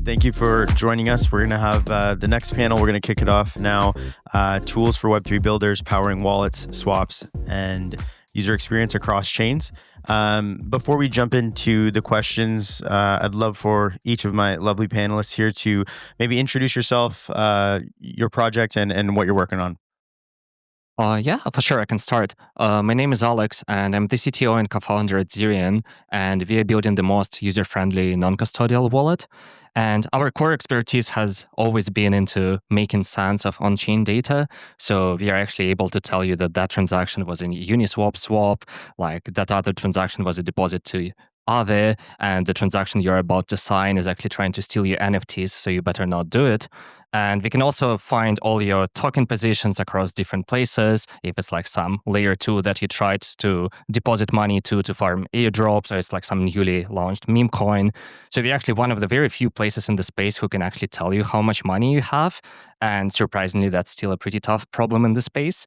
Thank you for joining us. We're going to have the next panel. We're going to kick it off now. Tools for Web3 builders, powering wallets, swaps, and user experience across chains. Before we jump into the questions, I'd love for each of my lovely panelists here to maybe introduce yourself, your project, and what you're working on. Yeah, for sure. I can start. My name is Alex, and I'm the CTO and co-founder at Zerion, and we are building the most user-friendly non-custodial wallet. And our core expertise has always been into making sense of on-chain data. So we are actually able to tell you that that transaction was a Uniswap swap, like that other transaction was a deposit to Aave, and the transaction you're about to sign is actually trying to steal your NFTs, so you better not do it. And we can also find all your token positions across different places. If it's like some layer 2 that you tried to deposit money to farm airdrops, or it's like some newly launched meme coin. So we're actually one of the very few places in the space who can actually tell you how much money you have. And surprisingly, that's still a pretty tough problem in the space.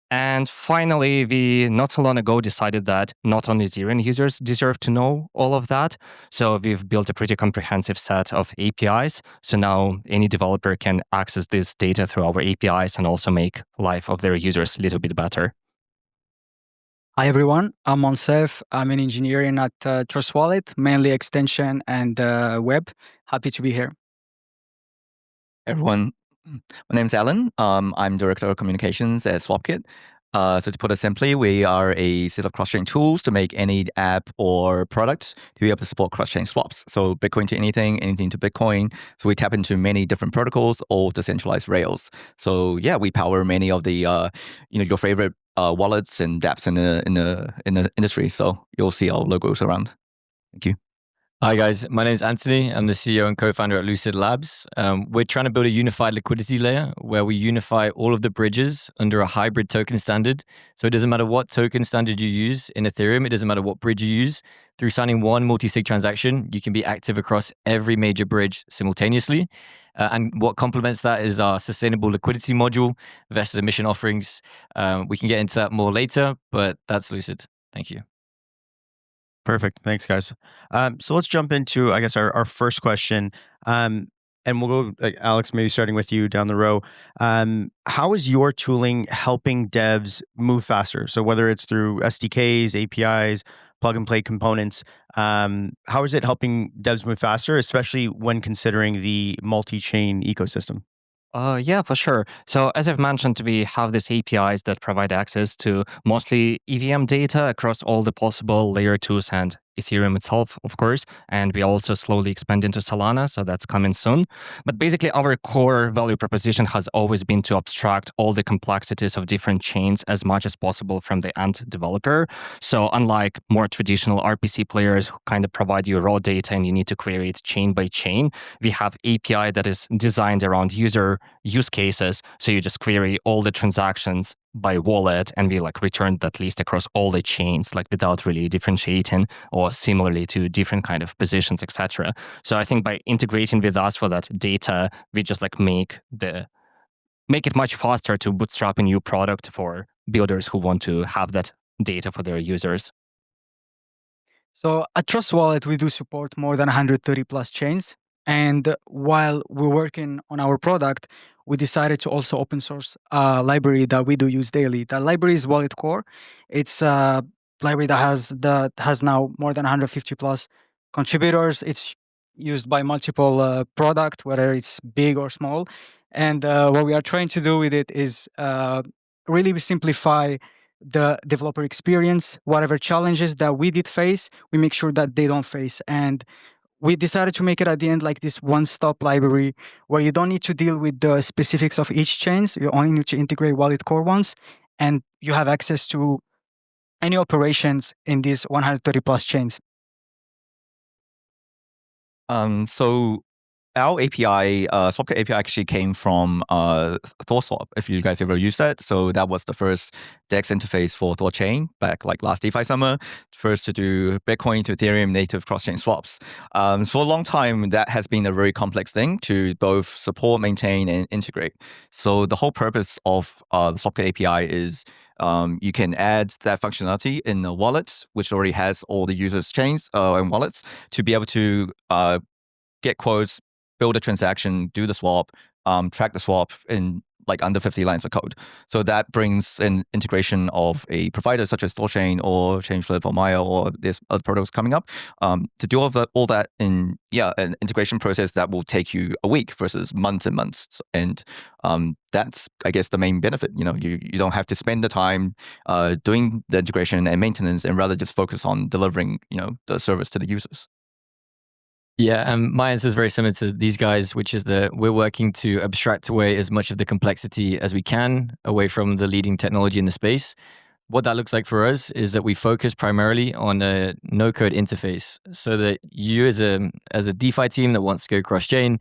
And finally, we not so long ago decided that not only Zerion users deserve to know all of that. So we've built a pretty comprehensive set of APIs. So now any developer can access this data through our APIs and also make life of their users a little bit better. Hi everyone, I'm Monsef. I'm an engineer at Trust Wallet, mainly extension and web. Happy to be here. Everyone, my name's Alan. I'm Director of Communications at SwapKit. So to put it simply, we are a set of cross-chain tools to make any app or product to be able to support cross-chain swaps. So Bitcoin to anything, anything to Bitcoin. So we tap into many different protocols or decentralized rails. So yeah, we power many of the your favorite wallets and dApps in the industry. So you'll see our logos around. Thank you. Hi guys, my name is Anthony. I'm the CEO and co-founder at Lucid Labs. We're trying to build a unified liquidity layer where we unify all of the bridges under a hybrid token standard. So it doesn't matter what token standard you use in Ethereum, it doesn't matter what bridge you use. Through signing one multi-sig transaction, you can be active across every major bridge simultaneously. And what complements that is our sustainable liquidity module, vested emission offerings. We can get into that more later, but that's Lucid. Thank you. Perfect. Thanks, guys. So let's jump into, I guess, our first question. And we'll go, Alex, maybe starting with you down the row. How is your tooling helping devs move faster? So whether it's through SDKs, APIs, plug and play components, how is it helping devs move faster, especially when considering the multi-chain ecosystem? Yeah, for sure. So as I've mentioned, we have these APIs that provide access to mostly EVM data across all the possible layer 2s and Ethereum itself, of course. And we also slowly expand into Solana, so that's coming soon. But basically, our core value proposition has always been to abstract all the complexities of different chains as much as possible from the end developer. So unlike more traditional RPC players who kind of provide you raw data and you need to query it chain by chain, we have API that is designed around user use cases. So you just query all the transactions by wallet, and we like return that list across all the chains, like without really differentiating or similarly to different kind of positions, etc. So I think by integrating with us for that data, we just like make it much faster to bootstrap a new product for builders who want to have that data for their users. So at Trust Wallet, we do support more than 130 plus chains. And while we're working on our product, we decided to also open source a library that we do use daily. That library is Wallet Core. It's a library that has now more than 150 plus contributors. It's used by multiple product, whether it's big or small. And what we are trying to do with it is really simplify the developer experience. Whatever challenges that we did face, we make sure that they don't face. And we decided to make it at the end like this one-stop library where you don't need to deal with the specifics of each chains. You only need to integrate Wallet Core once, and you have access to any operations in these 130 plus chains. So our API, SwapKit API actually came from ThorSwap, if you guys ever used that. So that was the first DEX interface for ThorChain back like last DeFi summer, first to do Bitcoin to Ethereum native cross-chain swaps. For a long time, that has been a very complex thing to both support, maintain, and integrate. So the whole purpose of the SwapKit API is you can add that functionality in a wallet, which already has all the users' chains and wallets, to be able to get quotes, build a transaction, do the swap, track the swap in like under 50 lines of code. So that brings in integration of a provider such as THORChain or Chainflip or Maya or there's other protocols coming up to do all that in an integration process that will take you a week versus months and months. And that's, I guess, the main benefit. You don't have to spend the time doing the integration and maintenance, and rather just focus on delivering the service to the users. Yeah, and my answer is very similar to these guys, which is that we're working to abstract away as much of the complexity as we can away from the leading technology in the space. What that looks like for us is that we focus primarily on a no-code interface, so that you as a DeFi team that wants to go cross-chain,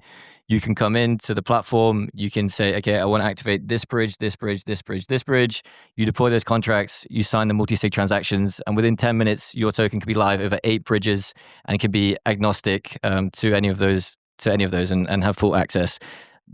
you can come into the platform, you can say, okay, I want to activate this bridge, this bridge, this bridge, this bridge. You deploy those contracts, you sign the multi-sig transactions, and within 10 minutes, your token can be live over 8 bridges and can be agnostic to any of those and have full access.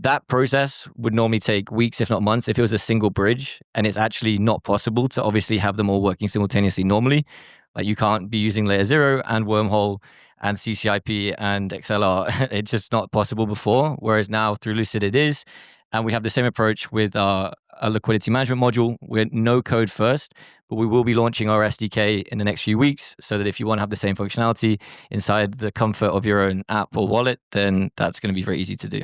That process would normally take weeks, if not months, if it was a single bridge, and it's actually not possible to obviously have them all working simultaneously normally. Like you can't be using layer 0 and Wormhole and CCIP and XLR. It's just not possible before, whereas now through Lucid it is. And we have the same approach with our liquidity management module. We're no code first, but we will be launching our SDK in the next few weeks, so that if you want to have the same functionality inside the comfort of your own app or wallet, then that's going to be very easy to do.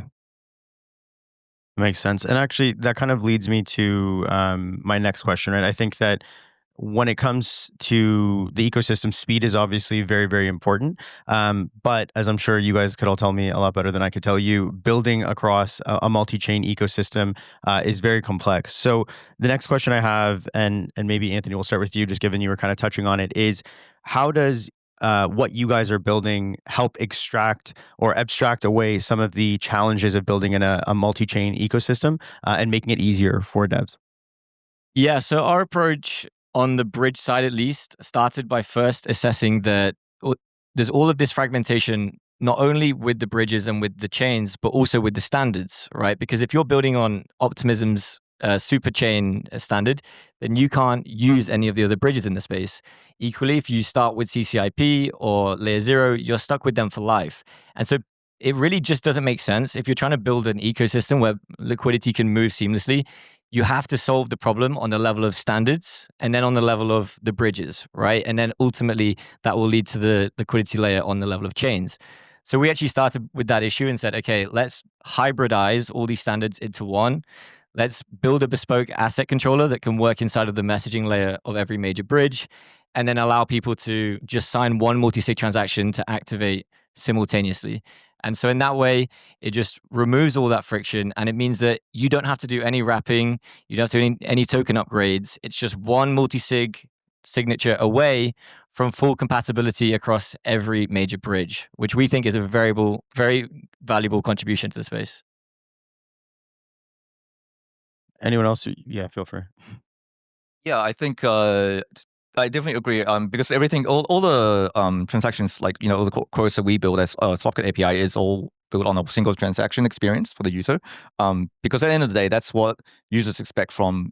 Makes sense. And actually, that kind of leads me to my next question, right? I think that when it comes to the ecosystem, speed is obviously very, very important. But as I'm sure you guys could all tell me a lot better than I could tell you, building across a multi-chain ecosystem is very complex. So the next question I have, and maybe Anthony, we'll start with you, just given you were kind of touching on it, is how does what you guys are building help extract or abstract away some of the challenges of building in a multi-chain ecosystem and making it easier for devs? Yeah, so our approach on the bridge side, at least, started by first assessing that there's all of this fragmentation, not only with the bridges and with the chains, but also with the standards, right? Because if you're building on Optimism's super chain standard, then you can't use any of the other bridges in the space. Equally, if you start with CCIP or layer 0, you're stuck with them for life. And so it really just doesn't make sense. If you're trying to build an ecosystem where liquidity can move seamlessly, you have to solve the problem on the level of standards and then on the level of the bridges, right? And then ultimately that will lead to the liquidity layer on the level of chains. So we actually started with that issue and said, okay, let's hybridize all these standards into one. Let's build a bespoke asset controller that can work inside of the messaging layer of every major bridge, and then allow people to just sign one multi-sig transaction to activate simultaneously. And so in that way, it just removes all that friction, and it means that you don't have to do any wrapping, you don't have to do any token upgrades. It's just one multi-sig signature away from full compatibility across every major bridge, which we think is a very valuable contribution to the space. Anyone else? Yeah, feel free. Yeah, I think I definitely agree. Because everything, all the transactions, like all the cores that we build as Socket API is all built on a single transaction experience for the user. Because at the end of the day, that's what users expect from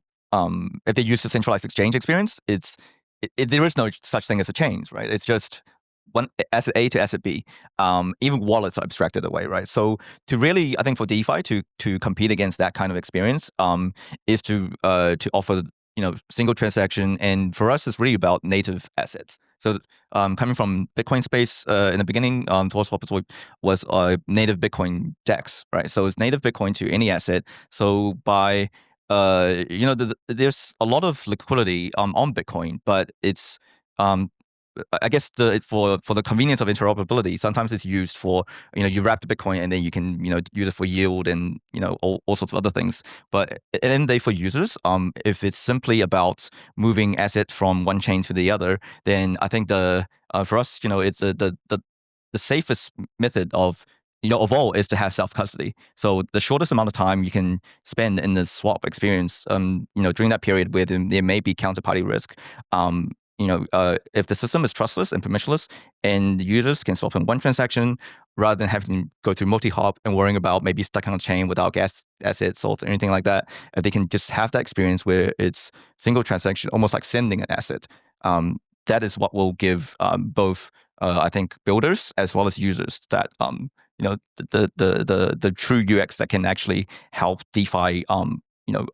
if they use the centralized exchange experience. There is no such thing as a chain, right? It's just one asset A to asset B. Even wallets are abstracted away, right? So to really, I think for DeFi to compete against that kind of experience is to offer single transaction, and for us, it's really about native assets. So coming from Bitcoin space in the beginning, ThorSwap was a native Bitcoin DEX, right? So it's native Bitcoin to any asset. So by there's a lot of liquidity on Bitcoin, but it's I guess for the convenience of interoperability, sometimes it's used for you wrap the Bitcoin and then you can use it for yield and all sorts of other things. But at the end of the day, for users, if it's simply about moving asset from one chain to the other, then I think for us, it's the safest method of all is to have self-custody. So the shortest amount of time you can spend in the swap experience, during that period where there may be counterparty risk, if the system is trustless and permissionless, and users can swap in one transaction rather than having to go through multi-hop and worrying about maybe stuck on a chain without gas assets or anything like that, if they can just have that experience where it's single transaction, almost like sending an asset, that is what will give both I think builders as well as users that the true UX that can actually help DeFi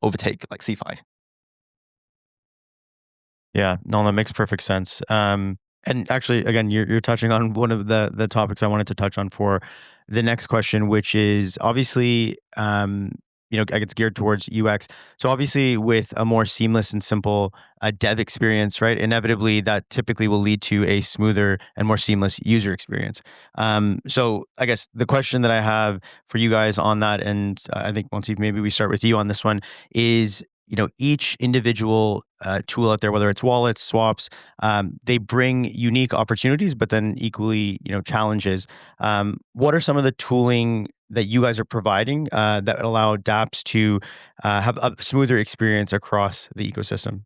overtake like CeFi. Yeah, no, that makes perfect sense. And actually, again, you're touching on one of the topics I wanted to touch on for the next question, which is obviously, I guess geared towards UX. So obviously, with a more seamless and simple dev experience, right? Inevitably, that typically will lead to a smoother and more seamless user experience. So I guess the question that I have for you guys on that, and I think Monty, maybe we start with you on this one, is each individual tool out there, whether it's wallets, swaps, they bring unique opportunities, but then equally, challenges. What are some of the tooling that you guys are providing that allow dApps to have a smoother experience across the ecosystem?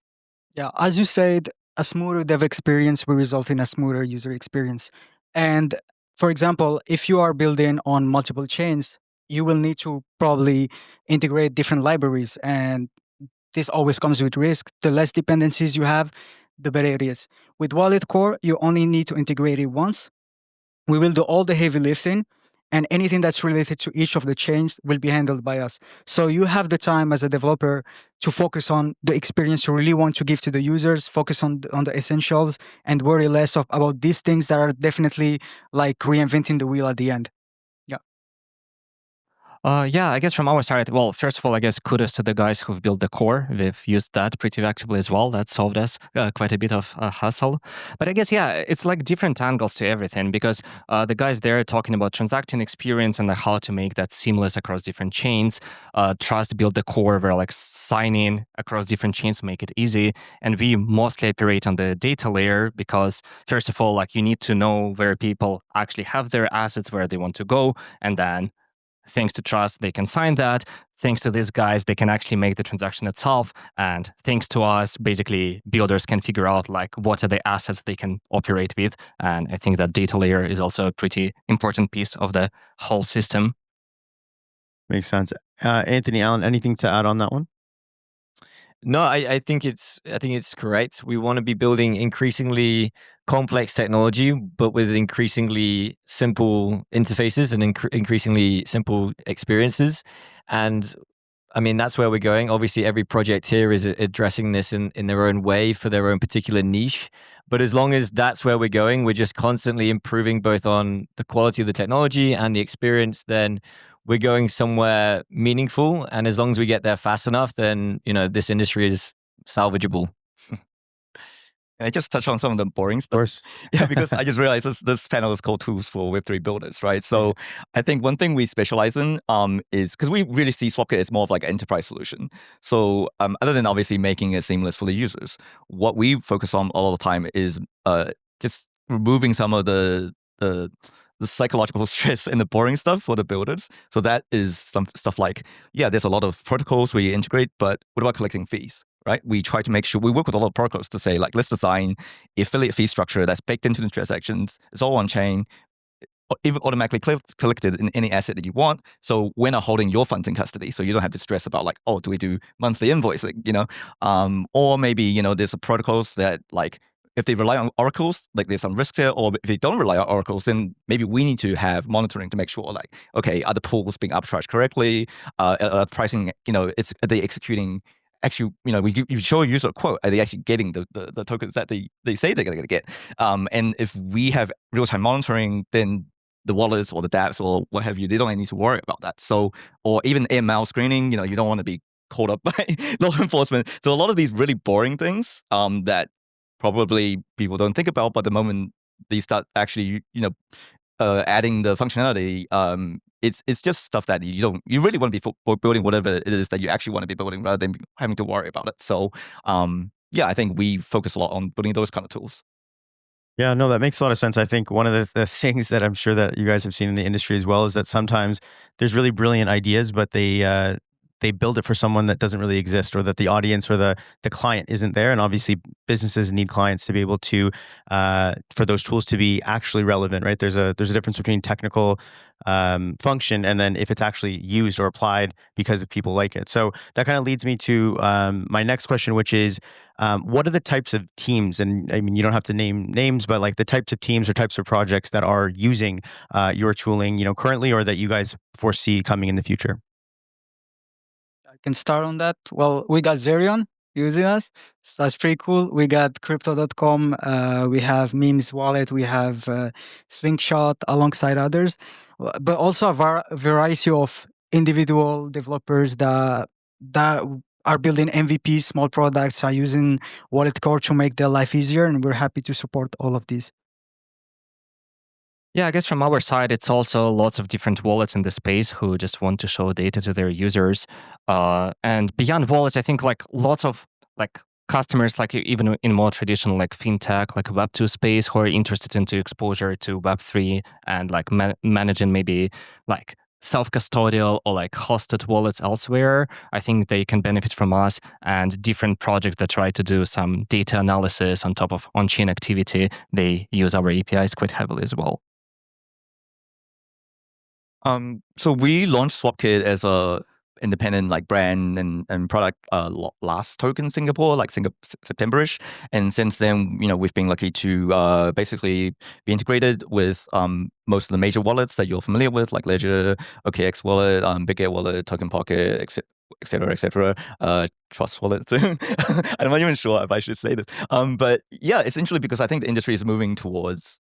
Yeah, as you said, a smoother dev experience will result in a smoother user experience. And for example, if you are building on multiple chains, you will need to probably integrate different libraries. And this always comes with risk. The less dependencies you have, the better it is. With Wallet Core, you only need to integrate it once. We will do all the heavy lifting, and anything that's related to each of the chains will be handled by us. So you have the time as a developer to focus on the experience you really want to give to the users, focus on the essentials, and worry less about these things that are definitely like reinventing the wheel at the end. Yeah, I guess from our side, well, first of all, I guess kudos to the guys who've built the core. We've used that pretty actively as well. That solved us quite a bit of hassle. But I guess, yeah, it's like different angles to everything because the guys there are talking about transacting experience and how to make that seamless across different chains. Trust built the core where like signing across different chains make it easy. And we mostly operate on the data layer because, first of all, like you need to know where people actually have their assets, where they want to go, and then thanks to Trust, they can sign that. Thanks to these guys, they can actually make the transaction itself. And thanks to us, basically, builders can figure out like what are the assets they can operate with. And I think that data layer is also a pretty important piece of the whole system. Makes sense. Anthony, Allen, anything to add on that one? No, I think it's correct. We want to be building increasingly complex technology, but with increasingly simple interfaces and increasingly simple experiences. And I mean, that's where we're going. Obviously, every project here is addressing this in their own way for their own particular niche. But as long as that's where we're going, we're just constantly improving both on the quality of the technology and the experience, then we're going somewhere meaningful. And as long as we get there fast enough, then, this industry is salvageable. I just touch on some of the boring stuff. Of course. Yeah, because I just realized this panel is called Tools for Web3 Builders, right? So I think one thing we specialize in is because we really see Swapkit as more of like an enterprise solution. So other than obviously making it seamless for the users, what we focus on all the time is just removing some of the psychological stress and the boring stuff for the builders. So that is some stuff like, yeah, there's a lot of protocols we integrate, but what about collecting fees? Right? We try to make sure we work with a lot of protocols to say, like, let's design affiliate fee structure that's baked into the transactions. It's all on chain, even automatically collected in any asset that you want. So we're not holding your funds in custody. So you don't have to stress about like, oh, do we do monthly invoicing? Or maybe, there's some protocols that like, if they rely on oracles, like there's some risks there, or if they don't rely on oracles, then maybe we need to have monitoring to make sure like, okay, are the pools being arbitraged correctly? Pricing, are they executing actually, you show a user a quote, are they actually getting the tokens that they say they're going to get? And if we have real-time monitoring, then the wallets or the dApps or what have you, they don't need to worry about that. So, or even AML screening, you don't want to be called up by law enforcement. So a lot of these really boring things that probably people don't think about, but the moment they start actually, adding the functionality, it's just stuff that you really want to be building whatever it is that you actually want to be building rather than having to worry about it. So I think we focus a lot on building those kind of tools. Yeah, no, that makes a lot of sense. I think one of the things that I'm sure that you guys have seen in the industry as well is that sometimes there's really brilliant ideas, but they they build it for someone that doesn't really exist, or that the audience or the client isn't there. And obviously, businesses need clients to be able to for those tools to be actually relevant, right? There's a difference between technical function and then if it's actually used or applied because people like it. So that kind of leads me to my next question, which is, what are the types of teams? And I mean, you don't have to name names, but like the types of teams or types of projects that are using your tooling, currently, or that you guys foresee coming in the future. I can start on that. Well, we got Zerion using us. So that's pretty cool. We got crypto.com. We have Memes Wallet. We have Slingshot alongside others, but also a variety of individual developers that are building MVPs, small products, are using Wallet Core to make their life easier. And we're happy to support all of these. Yeah, I guess from our side, it's also lots of different wallets in the space who just want to show data to their users. And beyond wallets, I think like lots of like customers, like even in more traditional like fintech, like Web2 space, who are interested into exposure to Web3 and like managing maybe like self-custodial or like hosted wallets elsewhere. I think they can benefit from us, and different projects that try to do some data analysis on top of on-chain activity, they use our APIs quite heavily as well. So we launched SwapKit as a independent like brand and product last token Singapore, like September-ish. And since then, we've been lucky to basically be integrated with most of the major wallets that you're familiar with, like Ledger, OKX Wallet, Big Air Wallet, Token Pocket, etc. Trust Wallet. I'm not even sure if I should say this. But yeah, essentially because I think the industry is moving towards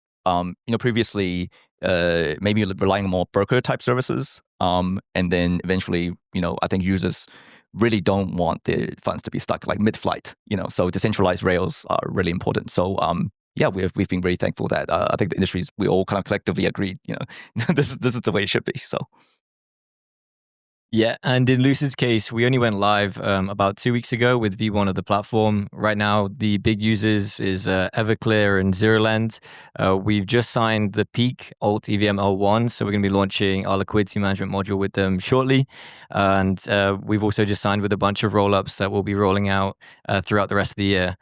previously maybe relying on more broker type services. And then eventually, I think users really don't want their funds to be stuck like mid-flight, so decentralized rails are really important. So yeah, we've been very thankful that I think the industries, we all kind of collectively agreed, this is the way it should be. So Yeah, and in Lucid's case, we only went live about 2 weeks ago with V1 of the platform. Right now, the big users is Everclear and ZeroLend. We've just signed the Peak Alt EVM L1, so we're going to be launching our liquidity management module with them shortly. And we've also just signed with a bunch of rollups that we'll be rolling out throughout the rest of the year.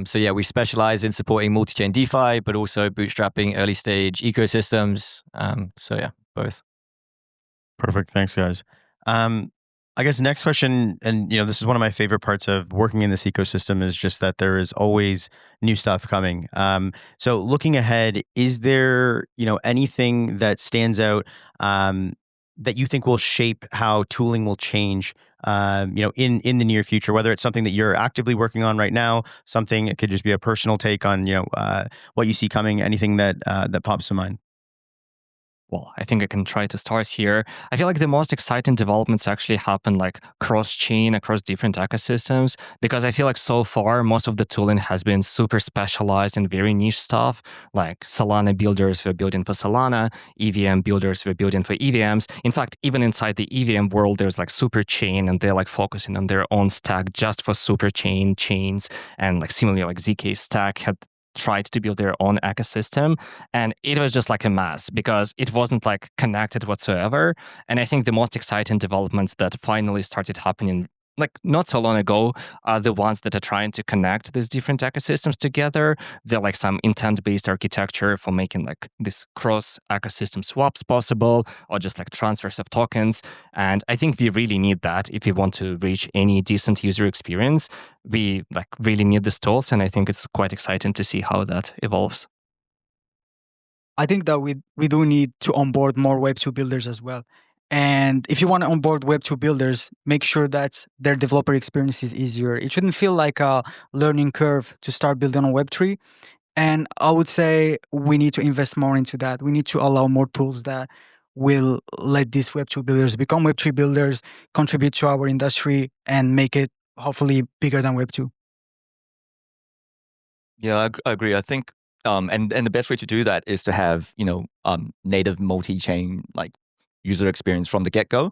So yeah, we specialize in supporting multi-chain DeFi, but also bootstrapping early stage ecosystems. So yeah, both. Perfect. Thanks, guys. I guess next question, and this is one of my favorite parts of working in this ecosystem, is just that there is always new stuff coming. So looking ahead, is there anything that stands out that you think will shape how tooling will change in the near future? Whether it's something that you're actively working on right now, something it could just be a personal take on what you see coming, anything that pops to mind. Well, I think I can try to start here. I feel like the most exciting developments actually happen like cross-chain, across different ecosystems, because I feel like so far, most of the tooling has been super specialized in very niche stuff, like Solana builders were building for Solana, EVM builders were building for EVMs. In fact, even inside the EVM world, there's like Superchain, and they're like focusing on their own stack just for Superchain chains. And like similarly, like ZK Stack had tried to build their own ecosystem, and it was just like a mess because it wasn't like connected whatsoever. And I think the most exciting developments that finally started happening like not so long ago are the ones that are trying to connect these different ecosystems together. They're like some intent-based architecture for making like this cross ecosystem swaps possible, or just like transfers of tokens. And I think we really need that if we want to reach any decent user experience. We like really need these tools, and I think it's quite exciting to see how that evolves. I think that we do need to onboard more Web2 builders as well. And if you want to onboard Web2 builders, make sure that their developer experience is easier. It shouldn't feel like a learning curve to start building on Web3. And I would say we need to invest more into that. We need to allow more tools that will let these Web2 builders become Web3 builders, contribute to our industry, and make it hopefully bigger than Web2. yeah, I agree. I think and the best way to do that is to have native multi-chain like user experience from the get-go.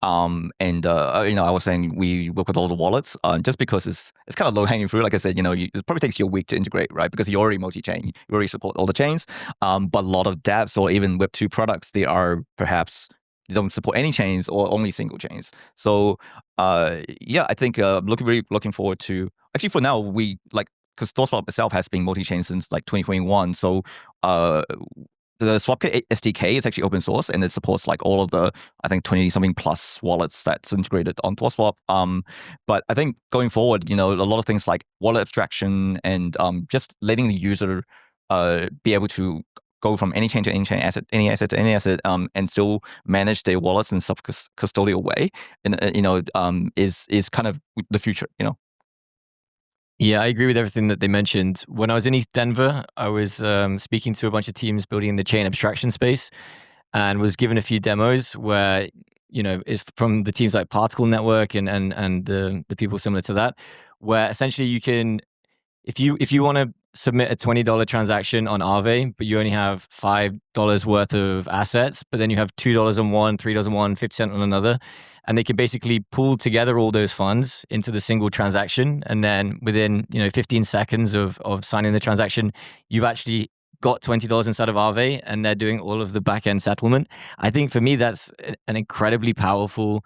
And I was saying we work with all the wallets just because it's kind of low-hanging fruit. Like I said, it probably takes you a week to integrate, right? Because you're already multi-chain, you already support all the chains. But a lot of dApps or even Web2 products, they are perhaps don't support any chains or only single chains. So yeah, I think really looking forward to, actually for now, we like, because ThoughtSwap itself has been multi-chain since like 2021. So the Swapkit SDK is actually open source, and it supports like all of the, I think, 20-something plus wallets that's integrated on ThoughtSwap. But I think going forward, a lot of things like wallet abstraction and just letting the user be able to go from any chain to any chain, any asset to any asset, and still manage their wallets in self-custodial way, and is kind of the future. Yeah, I agree with everything that they mentioned. When I was in East Denver, I was speaking to a bunch of teams building in the chain abstraction space, and was given a few demos where, it's from the teams like Particle Network and the people similar to that, where essentially you can, if you want to submit a $20 transaction on Aave, but you only have $5 worth of assets, but then you have $2 on one, $3 on one, 50% on another, and they can basically pull together all those funds into the single transaction, and then within 15 seconds of signing the transaction, you've actually got $20 inside of Aave, and they're doing all of the back end settlement. I think for me that's an incredibly powerful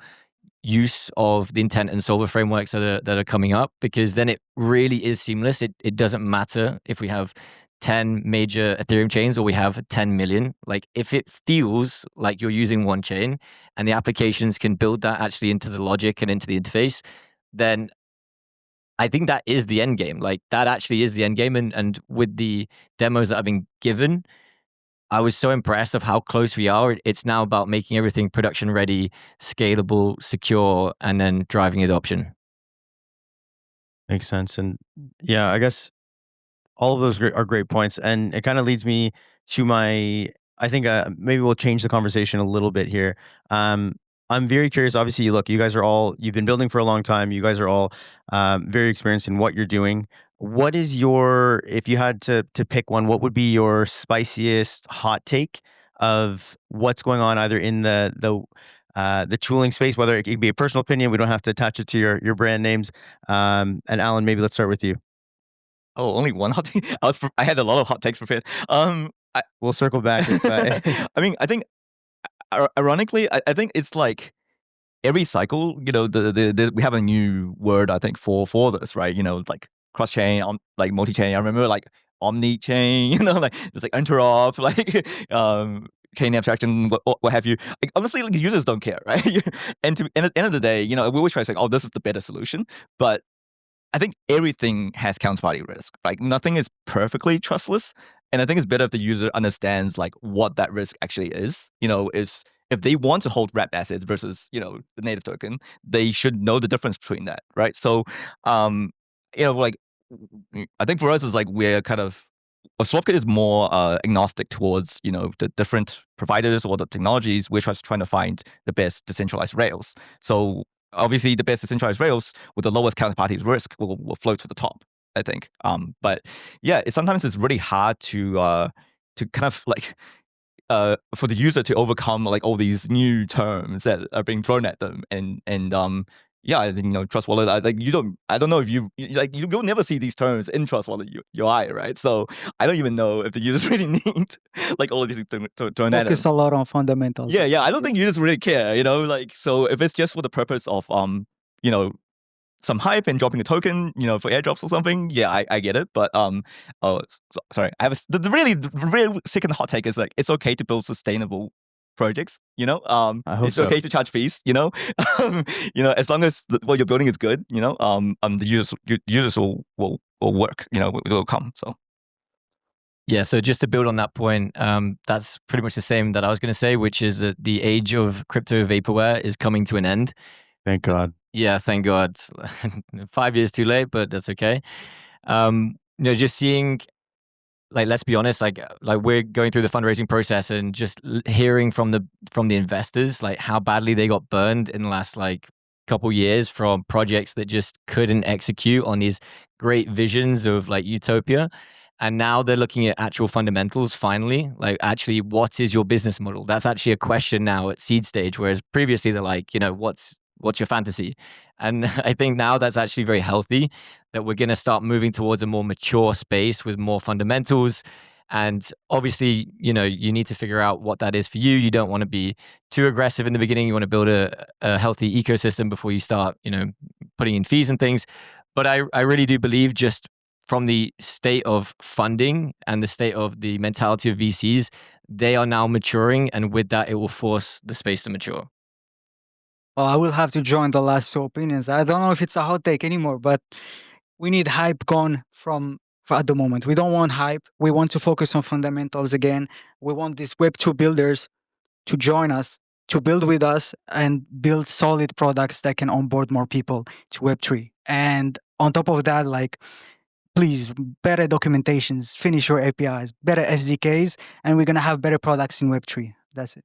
use of the intent and solver frameworks that are coming up, because then it really is seamless. It doesn't matter if we have 10 major Ethereum chains or we have 10 million. Like, if it feels like you're using one chain and the applications can build that actually into the logic and into the interface, then I think that is the end game. Like, that actually is the end game. And with the demos that I've been given, I was so impressed of how close we are. It's now about making everything production ready, scalable, secure, and then driving adoption. Makes sense. And yeah, I guess all of those are great points. And it kind of leads me to I think maybe we'll change the conversation a little bit here. I'm very curious. Obviously, look, you've been building for a long time. You guys are all very experienced in what you're doing. What is if you had to pick one, what would be your spiciest hot take of what's going on either in the tooling space, whether it could be a personal opinion, we don't have to attach it to your brand names. And Alan, maybe let's start with you. Oh, only one hot take? I had a lot of hot takes prepared. We'll circle back. I mean, I think, ironically, I think it's like every cycle, we have a new word, I think, for this, right? Like cross-chain, like multi-chain. I remember like omni-chain, like there's like interop, like chain abstraction, what have you. Like, honestly, like, users don't care, right? And at the end of the day, we always try to say, oh, this is the better solution. But I think everything has counterparty risk. Like, nothing is perfectly trustless. And I think it's better if the user understands like what that risk actually is. If they want to hold wrapped assets versus, the native token, they should know the difference between that, right? So, like, I think for us, it's like we're kind of, Swapkit is more agnostic towards, the different providers or the technologies. We're just trying to find the best decentralized rails. So obviously, the best decentralized rails with the lowest counterparty risk will float to the top, I think. But yeah, sometimes it's really hard to kind of like for the user to overcome like all these new terms that are being thrown at them, and yeah, I think, Trust Wallet, I don't know if you'll never see these terms in Trust Wallet UI, right? So I don't even know if the users really need like all of these things to turn at them. Focus a lot on fundamentals. Yeah, I don't think users really care, like, so if it's just for the purpose of some hype and dropping a token, for airdrops or something, yeah, I get it. But sorry, I have the really second hot take is like, it's okay to build sustainable projects. It's okay to charge fees. As long as what you're building is good. The users will work. Will come. So. Yeah, so just to build on that point, that's pretty much the same that I was going to say, which is that the age of crypto vaporware is coming to an end. Thank God. Yeah, thank God. 5 years too late, but that's okay. Just seeing, like, let's be honest, like we're going through the fundraising process and just hearing from the investors, like how badly they got burned in the last like couple years from projects that just couldn't execute on these great visions of like utopia. And now they're looking at actual fundamentals finally, like actually, what is your business model? That's actually a question now at seed stage, whereas previously they're like, what's your fantasy? And I think now that's actually very healthy, that we're going to start moving towards a more mature space with more fundamentals. And obviously, you need to figure out what that is for you. You don't want to be too aggressive in the beginning. You want to build a healthy ecosystem before you start, putting in fees and things. But I really do believe, just from the state of funding and the state of the mentality of VCs, they are now maturing. And with that, it will force the space to mature. Well, I will have to join the last two opinions. I don't know if it's a hot take anymore, but we need hype gone at the moment. We don't want hype. We want to focus on fundamentals again. We want these Web2 builders to join us, to build with us, and build solid products that can onboard more people to Web3. And on top of that, please, better documentations, finish your APIs, better SDKs, and we're going to have better products in Web3. That's it.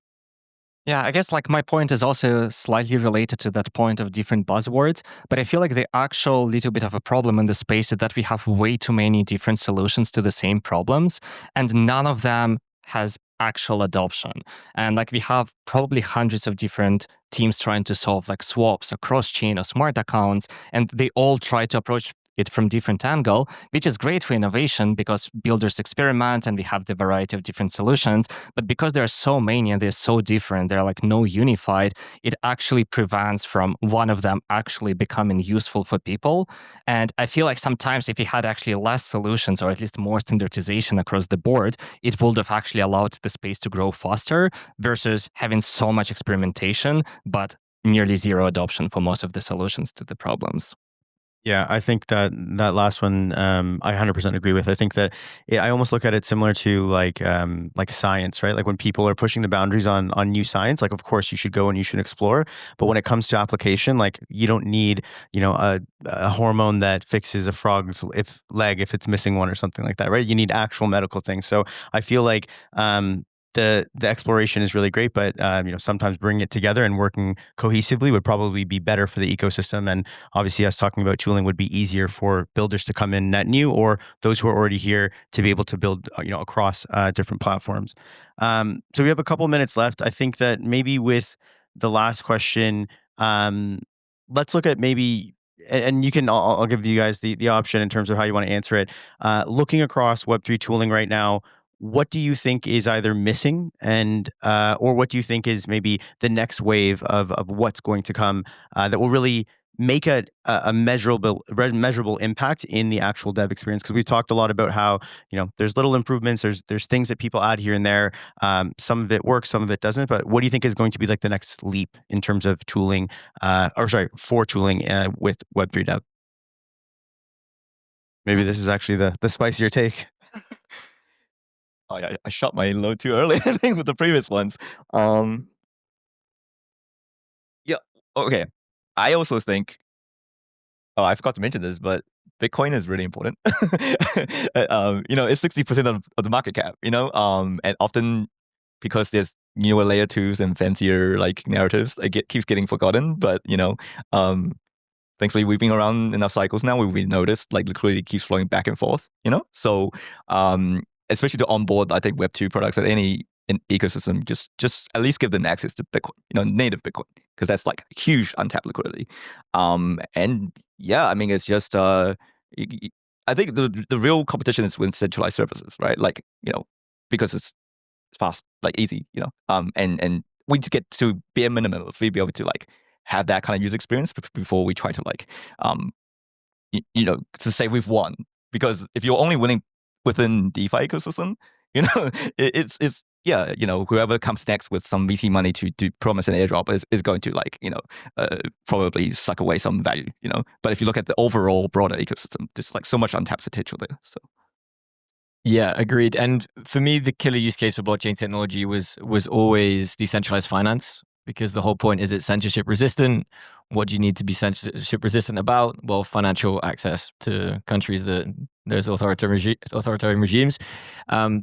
Yeah, I guess my point is also slightly related to that point of different buzzwords, but I feel like the actual little bit of a problem in the space is that we have way too many different solutions to the same problems, and none of them has actual adoption. And we have probably hundreds of different teams trying to solve swaps or cross-chain or smart accounts, and they all try to approach it from different angle, which is great for innovation because builders experiment and we have the variety of different solutions. But because there are so many and they're so different, they're no unified, it actually prevents from one of them actually becoming useful for people. And I feel like sometimes if we had actually less solutions or at least more standardization across the board, it would have actually allowed the space to grow faster versus having so much experimentation, but nearly zero adoption for most of the solutions to the problems. Yeah, I think that last one, I 100% agree with. I think that I almost look at it similar to like science, right? Like when people are pushing the boundaries on new science, of course you should go and you should explore. But when it comes to application, you don't need a hormone that fixes a frog's leg if it's missing one or something like that, right? You need actual medical things. So I feel like the exploration is really great, but sometimes bringing it together and working cohesively would probably be better for the ecosystem. And obviously, us talking about tooling would be easier for builders to come in net new, or those who are already here to be able to build across different platforms. So we have a couple minutes left. I think that maybe with the last question, let's look at maybe. And you can, I'll give you guys the option in terms of how you want to answer it. Looking across Web3 tooling right now, what do you think is either missing or what do you think is maybe the next wave of what's going to come that will really make a measurable impact in the actual dev experience? Because we've talked a lot about how there's little improvements, there's things that people add here and there. Some of it works, some of it doesn't. But what do you think is going to be the next leap in terms of tooling, for tooling with Web3 dev? Maybe this is actually the spicier take. Oh, yeah, I shot my load too early, I think, with the previous ones. Yeah, okay. I also think, I forgot to mention this, but Bitcoin is really important. It's 60% of the market cap, and often because there's newer layer 2s and fancier narratives, it keeps getting forgotten. But, thankfully, we've been around enough cycles now where we noticed liquidity keeps flowing back and forth, So, especially to onboard, I think Web2 products at any ecosystem, just at least give them access to Bitcoin, native Bitcoin, because that's huge untapped liquidity. And yeah, I mean, it's just, I think the real competition is with centralized services, right? Because it's fast, easy, and we just get to bare minimum if we be able to have that kind of user experience before we try to to say we've won. Because if you're only winning within DeFi ecosystem, it's whoever comes next with some VC money to promise an airdrop is going to probably suck away some value, But if you look at the overall broader ecosystem, there's so much untapped potential there. So. Yeah, agreed. And for me, the killer use case of blockchain technology was always decentralized finance, because the whole point is it's censorship resistant. What do you need to be censorship resistant about? Well, financial access to countries that there's authoritarian regimes.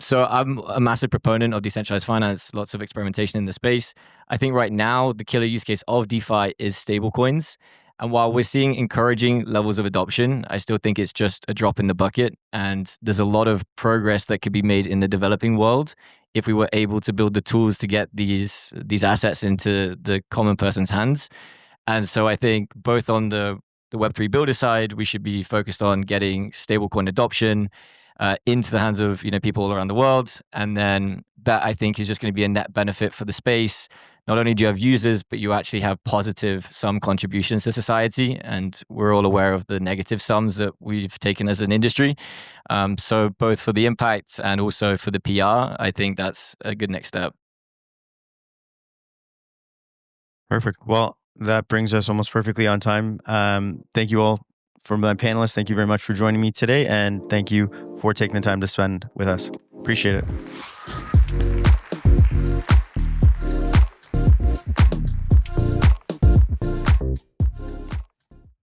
So I'm a massive proponent of decentralized finance, lots of experimentation in the space. I think right now the killer use case of DeFi is stablecoins. And while we're seeing encouraging levels of adoption, I still think it's just a drop in the bucket. And there's a lot of progress that could be made in the developing world if we were able to build the tools to get these assets into the common person's hands. And so I think both on the Web3 builder side, we should be focused on getting stablecoin adoption. into the hands of people all around the world. And then that, I think, is just going to be a net benefit for the space. Not only do you have users, but you actually have positive sum contributions to society. And we're all aware of the negative sums that we've taken as an industry. So both for the impact and also for the PR, I think that's a good next step. Perfect. Well, that brings us almost perfectly on time. Thank you all, for my panelists. Thank you very much for joining me today. And thank you for taking the time to spend with us. Appreciate it.